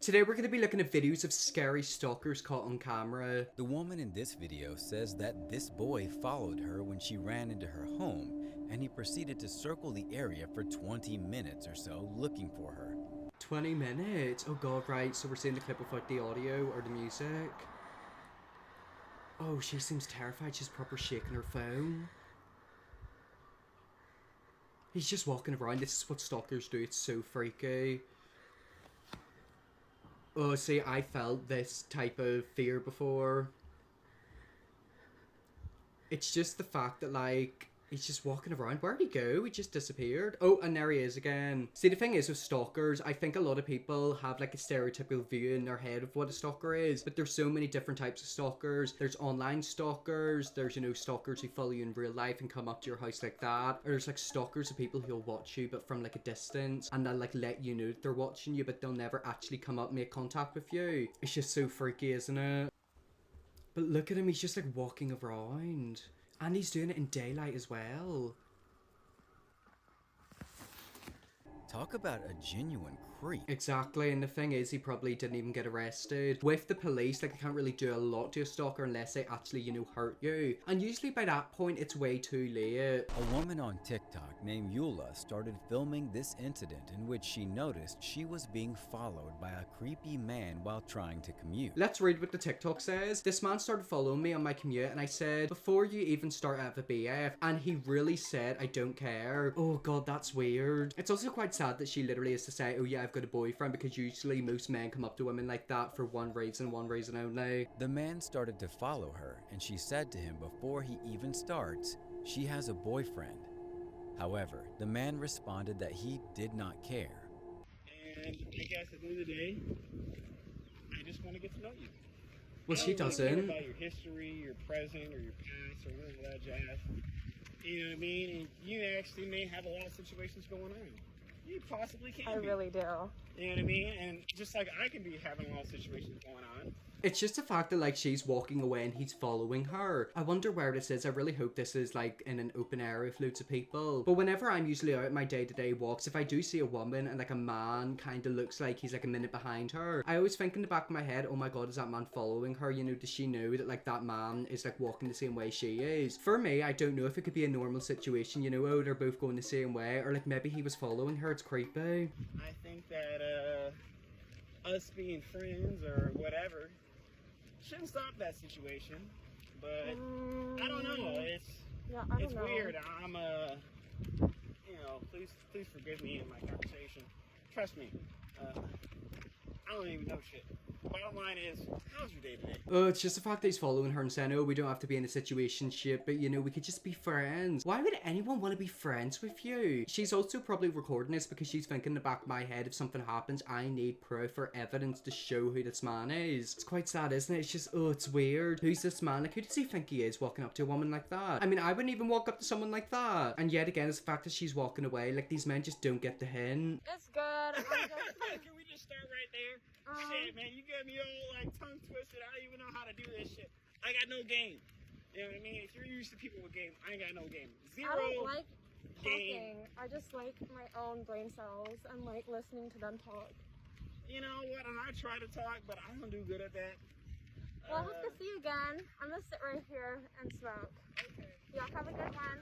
Today we're going to be looking at videos of scary stalkers caught on camera. The woman in this video says that this boy followed her when she ran into her home, and he proceeded to circle the area for 20 minutes or so looking for her. 20 minutes? Oh god, right, so we're seeing the clip without the audio or the music. Oh, she seems terrified, she's proper shaking her phone. He's just walking around, this is what stalkers do, it's so freaky. Oh, see, I felt this type of fear before. It's just the fact that, like, he's just walking around. Where'd he go? He just disappeared. Oh, and there he is again. See, the thing is with stalkers, I think a lot of people have, like, a stereotypical view in their head of what a stalker is. But there's so many different types of stalkers. There's online stalkers. There's, you know, stalkers who follow you in real life and come up to your house like that. Or there's, like, stalkers of people who'll watch you, but from, like, a distance. And they'll, like, let you know that they're watching you, but they'll never actually come up and make contact with you. It's just so freaky, isn't it? But look at him, he's just, like, walking around. And he's doing it in daylight as well. Talk about a genuine creep. Exactly, and the thing is, he probably didn't even get arrested. With the police, like, they can't really do a lot to a stalker unless they actually, you know, hurt you. And usually by that point, it's way too late. A woman on TikTok named Eula started filming this incident in which she noticed she was being followed by a creepy man while trying to commute. Let's read what the TikTok says. This man started following me on my commute, and I said, before you even start at the BF, and he really said, I don't care. Oh god, that's weird. It's also quite sad that she literally has to say, oh yeah, I've got a boyfriend, because usually most men come up to women like that for one reason only. The man started to follow her, and she said to him before he even starts, she has a boyfriend. However, the man responded that he did not care. And I guess at the end of the day, I just want to get to know you. Well, she I don't really doesn't. care about your history, your present, or your past, or any of that jazz. You know what I mean? And you actually may have a lot of situations going on. You possibly can. I really do. You know what I mean? And just like I can be having a lot of situations going on. It's just the fact that, like, she's walking away and he's following her. I wonder where this is. I really hope this is, like, in an open area with loads of people. But whenever I'm usually out at my day-to-day walks, if I do see a woman and, like, a man kind of looks like he's, like, a minute behind her, I always think in the back of my head, oh my god, is that man following her? You know, does she know that, like, that man is, like, walking the same way she is? For me, I don't know if it could be a normal situation, you know, oh, they're both going the same way, or, like, maybe he was following her. It's creepy. I think that us being friends or whatever shouldn't stop that situation, but I don't know. It's weird. I'm you know, please forgive me in my conversation. Trust me, I don't even know shit. Bottom line is, how's your day today? Oh, it's just the fact that he's following her and saying, oh, we don't have to be in a situationship, but, you know, we could just be friends. Why would anyone want to be friends with you? She's also probably recording this because she's thinking in the back of my head, if something happens, I need proof or evidence to show who this man is. It's quite sad, isn't it? It's just, oh, it's weird. Who's this man? Like, who does he think he is walking up to a woman like that? I mean, I wouldn't even walk up to someone like that. And yet again, it's the fact that she's walking away. Like, these men just don't get the hint. It's good. Can we just start right there? Shit, man, you got me all like tongue twisted. I don't even know how to do this shit. I got no game. You know what I mean? If you're used to people with game, I ain't got no game. Zero. I don't like game. talking. I just like my own brain cells and like listening to them talk. You know what? And I try to talk, but I don't do good at that. Well, I hope to see you again. I'm gonna sit right here and smoke. Okay. Y'all have a good one.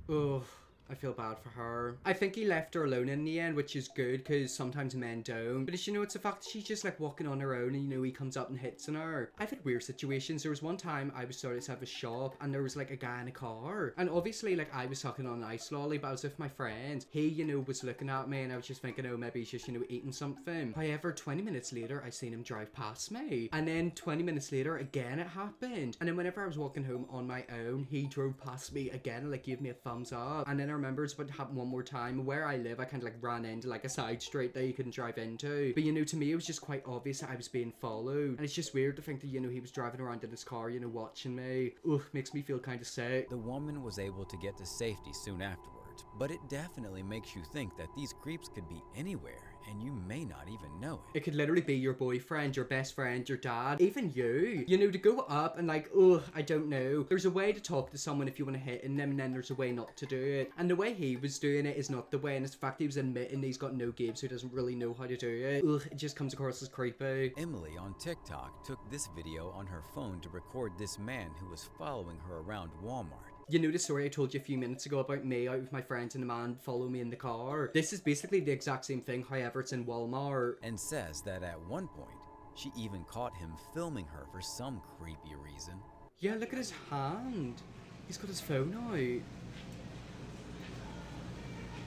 Ugh. I feel bad for her. I think he left her alone in the end, which is good because sometimes men don't. But as you know, it's the fact that she's just like walking on her own and, you know, he comes up and hits on her. I've had weird situations. There was one time I was starting to have a shop and there was like a guy in a car. And obviously, like, I was talking on an ice lolly, but I was with my friend. He, you know, was looking at me and I was just thinking, oh, maybe he's just, you know, eating something. However, 20 minutes later, I seen him drive past me. And then 20 minutes later, again, it happened. And then whenever I was walking home on my own, he drove past me again and, like, gave me a thumbs up. And then I remember it's about to happen one more time. Where I live, I kind of like ran into like a side street that you couldn't drive into. But, you know, to me, it was just quite obvious that I was being followed. And it's just weird to think that, you know, he was driving around in his car, you know, watching me. Ugh, makes me feel kind of sick. The woman was able to get to safety soon afterwards, But it definitely makes you think that these creeps could be anywhere and you may not even know it. It could literally be your boyfriend, your best friend, your dad, even you. You know, to go up and like, oh, I don't know. There's a way to talk to someone if you want to hit in them, and then there's a way not to do it. And the way he was doing it is not the way, and it's the fact he was admitting he's got no game, so he doesn't really know how to do it. Ugh, it just comes across as creepy. Emily on TikTok took this video on her phone to record this man who was following her around Walmart. You know the story I told you a few minutes ago about me out with my friends and the man follow me in the car? This is basically the exact same thing, however it's in Walmart. And says that at one point, she even caught him filming her for some creepy reason. Yeah, look at his hand. He's got his phone out.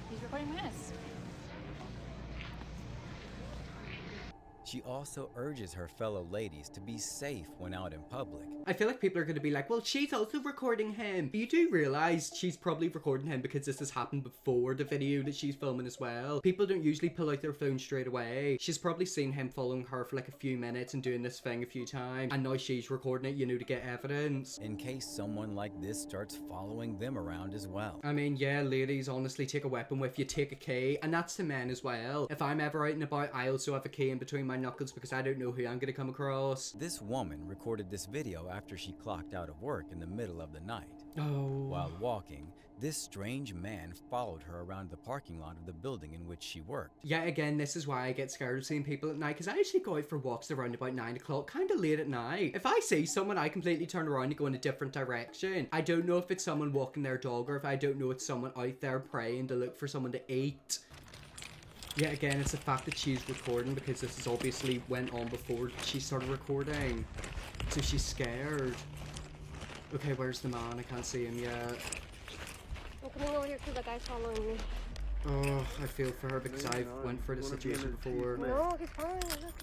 He's recording this. She also urges her fellow ladies to be safe when out in public. I feel like people are going to be like, well, she's also recording him. But you do realise she's probably recording him because this has happened before the video that she's filming as well. People don't usually pull out their phone straight away. She's probably seen him following her for like a few minutes and doing this thing a few times. And now she's recording it, you know, to get evidence. In case someone like this starts following them around as well. I mean, yeah, ladies, honestly, take a weapon with you, take a key. And that's to men as well. If I'm ever out and about, I also have a key in between my knuckles because I don't know who I'm gonna come across. This woman recorded this video after she clocked out of work in the middle of the night. Oh. While walking, this strange man followed her around the parking lot of the building in which she worked. Yeah, again, this is why I get scared of seeing people at night, because I actually go out for walks around about 9 o'clock, kind of late at night. If I see someone, I completely turn around and go in a different direction. I don't know if it's someone walking their dog or if I don't know it's someone out there praying to look for someone to eat. Yeah, again, it's the fact that she's recording because this is obviously went on before she started recording. So she's scared. Okay, where's the man? I can't see him yet. I'm coming over here because the guy's following me. Oh, I feel for her because I've went through this situation before. No, he's following me. Look.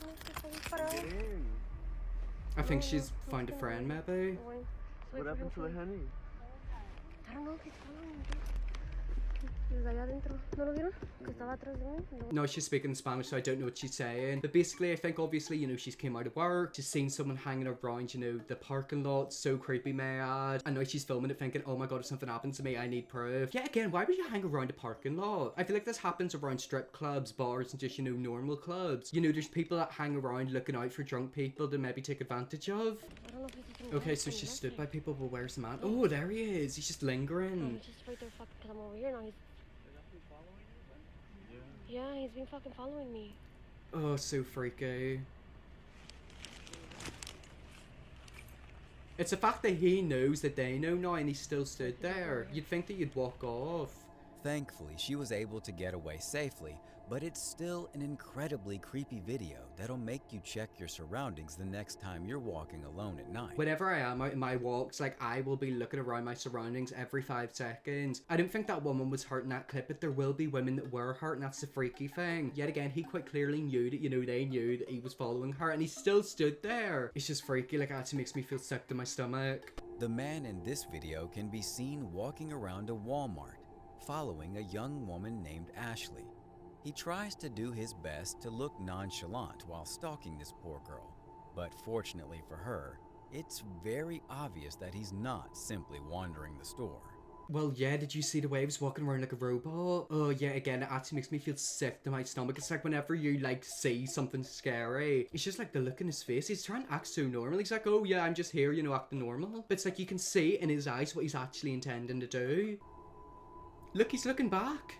I think she's found a friend, maybe. What happened to the honey? I don't know if he's following me. Desde allá adentro. ¿No lo vieron? Que estaba atrás de mí. No, she's speaking Spanish, so I don't know what she's saying. But basically, I think obviously, you know, she's came out of work, she's seen someone hanging around, you know, the parking lot, so creepy, may I add. And now she's filming it thinking, oh my god, if something happens to me, I need proof. Yeah, again, why would you hang around a parking lot? I feel like this happens around strip clubs, bars, and just, you know, normal clubs. You know, there's people that hang around looking out for drunk people to maybe take advantage of. I don't know if he's Okay, so she stood by people, but where's the man? Oh, there he is. He's just lingering. He's just right there fucking because I'm over here now. Yeah, he's been fucking following me. Oh, so freaky. It's the fact that he knows that they know now and he still stood there. You'd think that you'd walk off. Thankfully, she was able to get away safely, but it's still an incredibly creepy video that'll make you check your surroundings the next time you're walking alone at night. Whenever I am out in my walks, like, I will be looking around my surroundings every 5 seconds. I don't think that woman was hurt in that clip, but there will be women that were hurt, and that's the freaky thing. Yet again, he quite clearly knew that, you know, they knew that he was following her, and he still stood there. It's just freaky, like, it actually makes me feel sick to my stomach. The man in this video can be seen walking around a Walmart, following a young woman named Ashley. He tries to do his best to look nonchalant while stalking this poor girl, but fortunately for her, it's very obvious that he's not simply wandering the store. Well, yeah, did you see the way he was walking around like a robot? Oh, yeah, again, it actually makes me feel sick to my stomach. It's like whenever you, like, see something scary, it's just like the look in his face. He's trying to act so normal. He's like, oh, yeah, I'm just here, you know, acting normal. But it's like you can see in his eyes what he's actually intending to do. Look, he's looking back.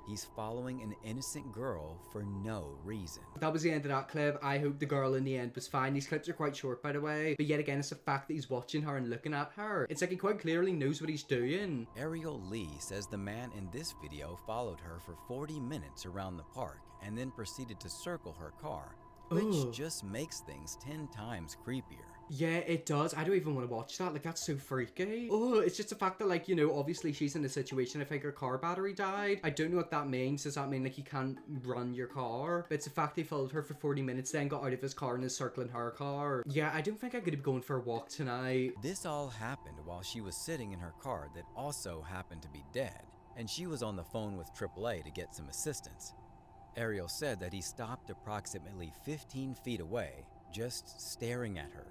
He's following an innocent girl for no reason. That was the end of that clip. I hope the girl in the end was fine. These clips are quite short, by the way. But yet again, it's the fact that he's watching her and looking at her. It's like he quite clearly knows what he's doing. Ariel Lee says the man in this video followed her for 40 minutes around the park and then proceeded to circle her car, which just makes things 10 times creepier. Yeah, it does. I don't even want to watch that. Like, that's so freaky. Oh, it's just the fact that, like, you know, obviously she's in a situation. I think her car battery died. I don't know what that means. Does that mean, like, you can't run your car? But it's the fact he followed her for 40 minutes, then got out of his car and is circling her car. Yeah, I don't think I'm gonna be going for a walk tonight. This all happened while she was sitting in her car that also happened to be dead, and she was on the phone with AAA to get some assistance. Ariel said that he stopped approximately 15 feet away, just staring at her.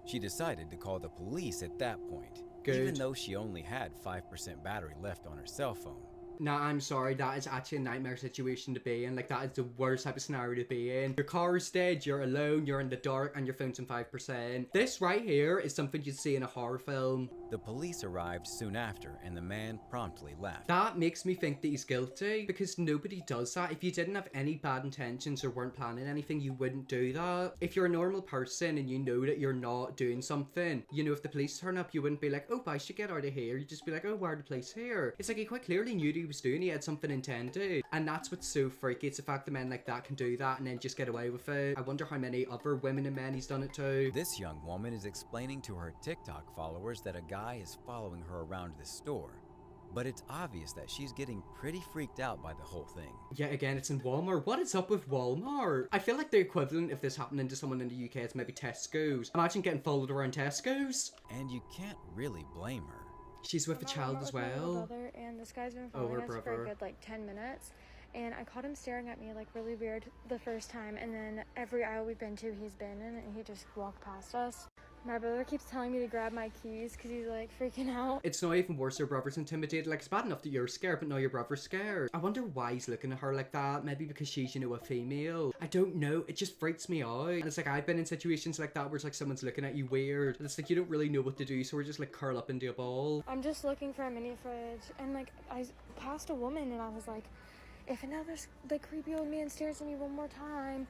She decided to call the police at that point, Good. even though she only had 5% battery left on her cell phone. Nah, I'm sorry, that is actually a nightmare situation to be in. Like, that is the worst type of scenario to be in. Your car is dead, you're alone, you're in the dark, and your phone's on 5%. This right here is something you'd see in a horror film. The police arrived soon after, and the man promptly left. That makes me think that he's guilty, because nobody does that. If you didn't have any bad intentions or weren't planning anything, you wouldn't do that. If you're a normal person and you know that you're not doing something, you know, if the police turn up, you wouldn't be like, oh, I should get out of here. You'd just be like, oh, why are the police here? It's like he quite clearly knew what he was doing. He had something intended. And that's what's so freaky. It's the fact that men like that can do that and then just get away with it. I wonder how many other women and men he's done it to. This young woman is explaining to her TikTok followers that a guy is following her around the store. But it's obvious that she's getting pretty freaked out by the whole thing. Yet again, it's in Walmart. What is up with Walmart? I feel like the equivalent of this happening to someone in the UK is maybe Tesco's. Imagine getting followed around Tesco's. And you can't really blame her. She's with a child as well. Brother, and this guy's been following us for a good like 10 minutes. And I caught him staring at me like really weird the first time, and then every aisle we've been to he's been in, and he just walked past us. My brother keeps telling me to grab my keys because he's like freaking out. It's not even worse your brother's intimidated. Like, it's bad enough that you're scared, but now your brother's scared. I wonder why he's looking at her like that. Maybe because she's, you know, a female. I don't know. It just freaks me out. And it's like, I've been in situations like that where it's like someone's looking at you weird. And it's like you don't really know what to do, so we're just like curl up into a ball. I'm just looking for a mini fridge, and like I passed a woman and I was like, if another like creepy old man stares at me one more time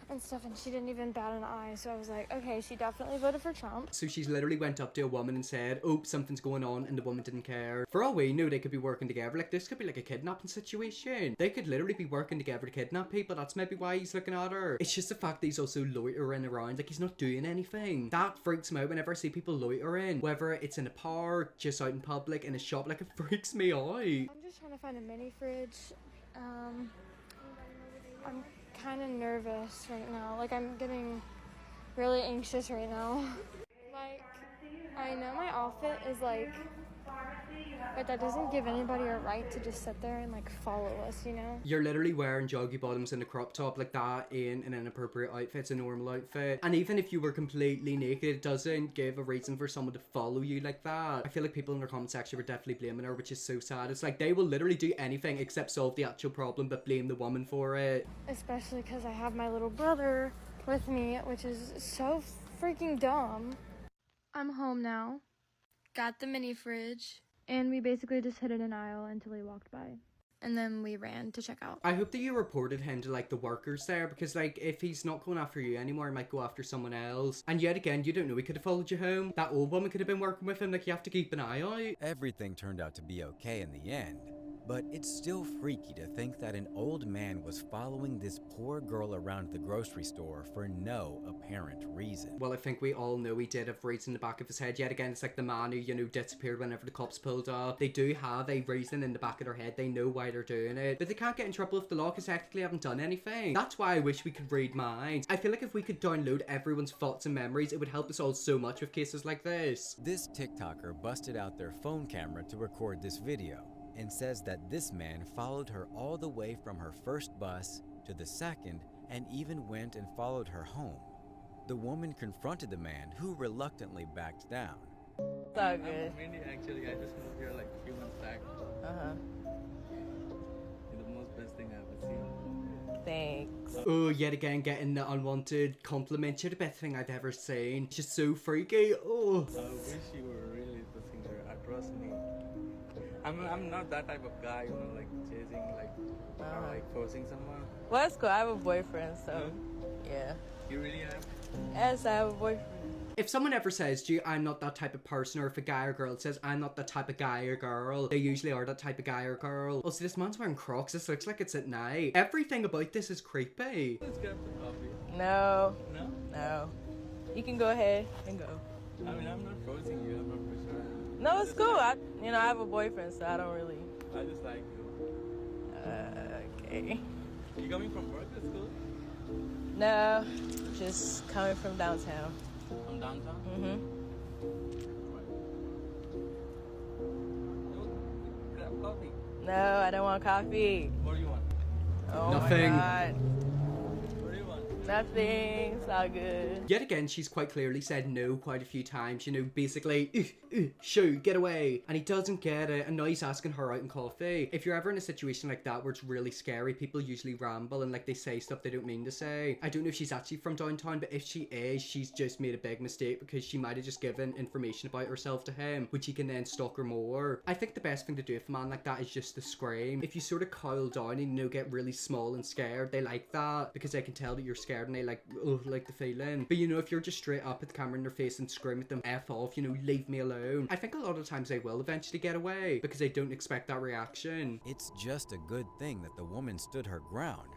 and stuff, and she didn't even bat an eye. So I was like, okay, she definitely voted for Trump. So she's literally went up to a woman and said, oh, something's going on, and the woman didn't care. For all we know, they could be working together. Like, this could be like a kidnapping situation. They could literally be working together to kidnap people. That's maybe why he's looking at her. It's just the fact that he's also loitering around. Like, he's not doing anything. That freaks me out whenever I see people loitering. Whether it's in a park, just out in public, in a shop, like, it freaks me out. I'm just trying to find a mini fridge. I'm kind of nervous right now. Like, I'm getting really anxious right now. Like, I know my outfit is like, but that doesn't give anybody a right to just sit there and like follow us, you know? You're literally wearing joggy bottoms and a crop top like that in an inappropriate outfit. It's a normal outfit. And even if you were completely naked, it doesn't give a reason for someone to follow you like that. I feel like people in the comment section were definitely blaming her, which is so sad. It's like they will literally do anything except solve the actual problem but blame the woman for it. Especially because I have my little brother with me, which is so freaking dumb. I'm home now. Got the mini fridge. And we basically just hit it an aisle until he walked by. And then we ran to check out. I hope that you reported him to like the workers there, because like if he's not going after you anymore, he might go after someone else. And yet again, you don't know, he could have followed you home. That old woman could have been working with him. Like, you have to keep an eye out. Everything turned out to be okay in the end. But it's still freaky to think that an old man was following this poor girl around the grocery store for no apparent reason. Well, I think we all know he did have reason in the back of his head. Yet again, it's like the man who, you know, disappeared whenever the cops pulled up. They do have a reason in the back of their head. They know why they're doing it. But they can't get in trouble if the law, because technically haven't done anything. That's why I wish we could read minds. I feel like if we could download everyone's thoughts and memories, it would help us all so much with cases like this. This TikToker busted out their phone camera to record this video, and says that this man followed her all the way from her first bus to the second, and even went and followed her home. The woman confronted the man, who reluctantly backed down. It's all good. Actually, I just moved here like a few months back. The most best thing I've ever seen. Thanks. Oh, yet again, getting the unwanted compliment. You're the best thing I've ever seen. It's just so freaky. Oh. I wish you were really the singer. Trust me. I'm not that type of guy, you know, like chasing, like, or like forcing someone. Well, that's cool. I have a boyfriend, so yeah. You really have? Yes, I have a boyfriend. If someone ever says to you, I'm not that type of person, or if a guy or girl says, I'm not that type of guy or girl, they usually are that type of guy or girl. Oh, see, this man's wearing Crocs. This looks like it's at night. Everything about this is creepy. Let's get some coffee. No. No? No. You can go ahead and go. I mean, I'm not forcing you. I'm not for sure. No, it's cool. I have a boyfriend, so I don't really. I just like you. Okay. You coming from work or school? No, just coming from downtown. From downtown? Grab coffee. No, I don't want coffee. What do you want? Oh Nothing. my God. What do you want? Nothing. It's all good. Yet again, she's quite clearly said no quite a few times, you know, basically, shoo, get away. And he doesn't get it, and now he's asking her out in coffee. If you're ever in a situation like that where it's really scary, people usually ramble and like they say stuff they don't mean to say. I don't know if she's actually from downtown, but if she is, she's just made a big mistake because she might have just given information about herself to him, which he can then stalk her more. I think the best thing to do with a man like that is just to scream. If you sort of coil down and, you know, get really small and scared, they like that because they can tell that you're scared and they like the feeling. But you know, if you're just straight up at the camera in their face and scream at them, F off, you know, leave me alone, I think a lot of times they will eventually get away because they don't expect that reaction. It's just a good thing that the woman stood her ground,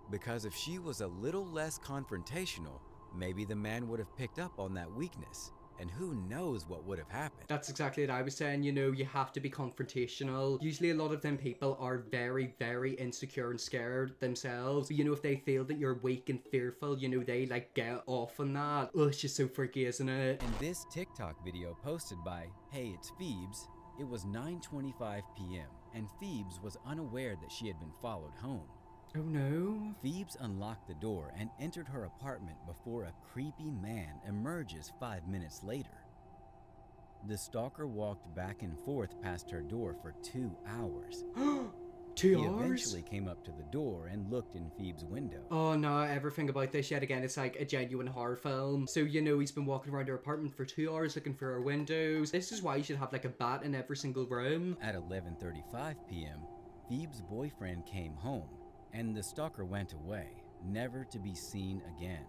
because if she was a little less confrontational, maybe the man would have picked up on that weakness, and who knows what would have happened. That's exactly what I was saying, you know, you have to be confrontational. Usually a lot of them people are very, very insecure and scared themselves. But, you know, if they feel that you're weak and fearful, you know, they like get off on that. Oh, it's just so freaky, isn't it? In this TikTok video posted by Hey It's Phoebes, it was 9:25 p.m. and Phoebes was unaware that she had been followed home. Oh no. Phoebes unlocked the door and entered her apartment before a creepy man emerges 5 minutes later. The stalker walked back and forth past her door for 2 hours. 2 He hours? eventually came up to the door and looked in Phoebes' window. Oh no, everything about this yet again, it's like a genuine horror film. So, you know, he's been walking around her apartment for 2 hours looking for her windows. This is why you should have like a bat in every single room. At 11:35 p.m., Phoebes' boyfriend came home, and the stalker went away, never to be seen again.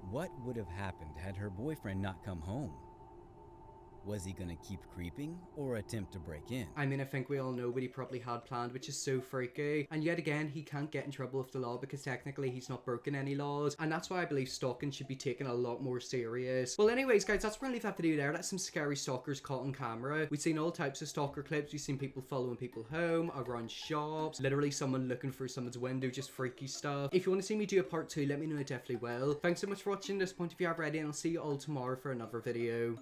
What would have happened had her boyfriend not come home? Was he gonna keep creeping or attempt to break in? I mean, I think we all know what he probably had planned, which is so freaky. And yet again, he can't get in trouble with the law because technically he's not broken any laws. And that's why I believe stalking should be taken a lot more serious. Well, anyways, guys, that's where I leave that video there. That's some scary stalkers caught on camera. We've seen all types of stalker clips. We've seen people following people home, around shops, literally someone looking through someone's window, just freaky stuff. If you want to see me do a part 2, let me know, I definitely will. Thanks so much for watching this point if you have ready, and I'll see you all tomorrow for another video.